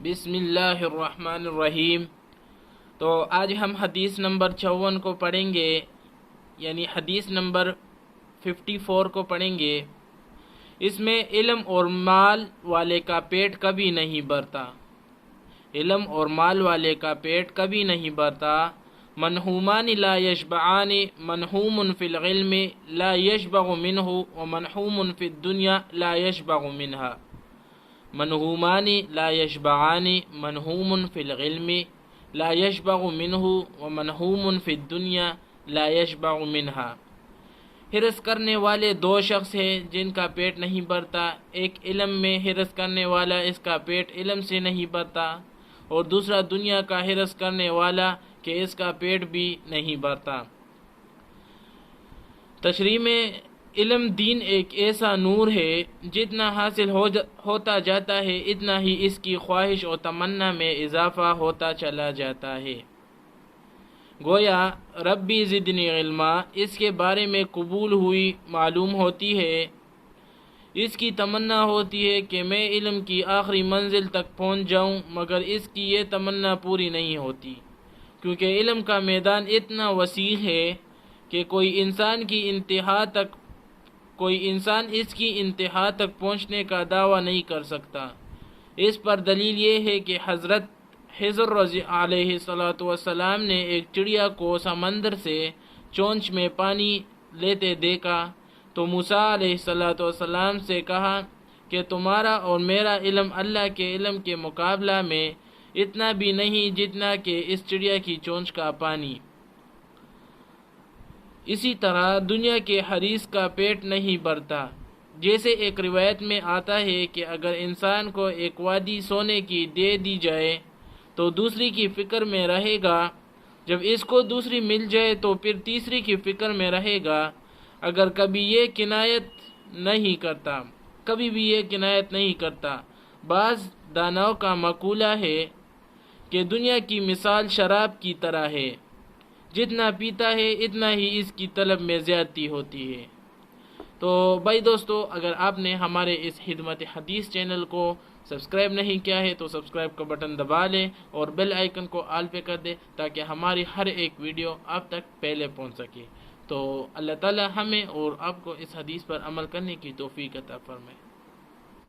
بسم اللہ الرحمن الرحیم۔ تو آج ہم حدیث نمبر 54 کو پڑھیں گے، یعنی حدیث نمبر 54 کو پڑھیں گے۔ اس میں علم اور مال والے کا پیٹ کبھی نہیں بھرتا، علم اور مال والے کا پیٹ کبھی نہیں بھرتا۔ منحومان لا یشبعان، منحوم فی العلم لا یشبع منہ ومنحوم فی الدنیا لا یشبع منہا۔ منحومان لا یشبعان، منحوم فی العلم لا یشبع منہ ومنحوم فی الدنیا لا یشبع منہا۔ حرص کرنے والے دو شخص ہیں جن کا پیٹ نہیں بھرتا، ایک علم میں حرص کرنے والا، اس کا پیٹ علم سے نہیں بھرتا، اور دوسرا دنیا کا حرص کرنے والا کہ اس کا پیٹ بھی نہیں بھرتا۔ تشریح میں علم دین ایک ایسا نور ہے، جتنا حاصل ہوتا جاتا ہے اتنا ہی اس کی خواہش اور تمنا میں اضافہ ہوتا چلا جاتا ہے۔ گویا ربی زدنی علما اس کے بارے میں قبول ہوئی معلوم ہوتی ہے، اس کی تمنا ہوتی ہے کہ میں علم کی آخری منزل تک پہنچ جاؤں، مگر اس کی یہ تمنا پوری نہیں ہوتی، کیونکہ علم کا میدان اتنا وسیع ہے کہ کوئی انسان اس کی انتہا تک پہنچنے کا دعویٰ نہیں کر سکتا۔ اس پر دلیل یہ ہے کہ حضرت خضر علیہ السلام نے ایک چڑیا کو سمندر سے چونچ میں پانی لیتے دیکھا تو موسیٰ علیہ السلام سے کہا کہ تمہارا اور میرا علم اللہ کے علم کے مقابلہ میں اتنا بھی نہیں جتنا کہ اس چڑیا کی چونچ کا پانی۔ اسی طرح دنیا کے حریص کا پیٹ نہیں بھرتا۔ جیسے ایک روایت میں آتا ہے کہ اگر انسان کو ایک وادی سونے کی دے دی جائے تو دوسری کی فکر میں رہے گا، جب اس کو دوسری مل جائے تو پھر تیسری کی فکر میں رہے گا۔ اگر کبھی بھی یہ کنایت نہیں کرتا۔ بعض داناؤں کا مقولہ ہے کہ دنیا کی مثال شراب کی طرح ہے، جتنا پیتا ہے اتنا ہی اس کی طلب میں زیادتی ہوتی ہے۔ تو بھائی دوستو، اگر آپ نے ہمارے اس خدمت حدیث چینل کو سبسکرائب نہیں کیا ہے تو سبسکرائب کا بٹن دبا لیں اور بیل آئیکن کو آل پہ کر دیں تاکہ ہماری ہر ایک ویڈیو آپ تک پہلے پہنچ سکے۔ تو اللہ تعالی ہمیں اور آپ کو اس حدیث پر عمل کرنے کی توفیق عطا فرمائے۔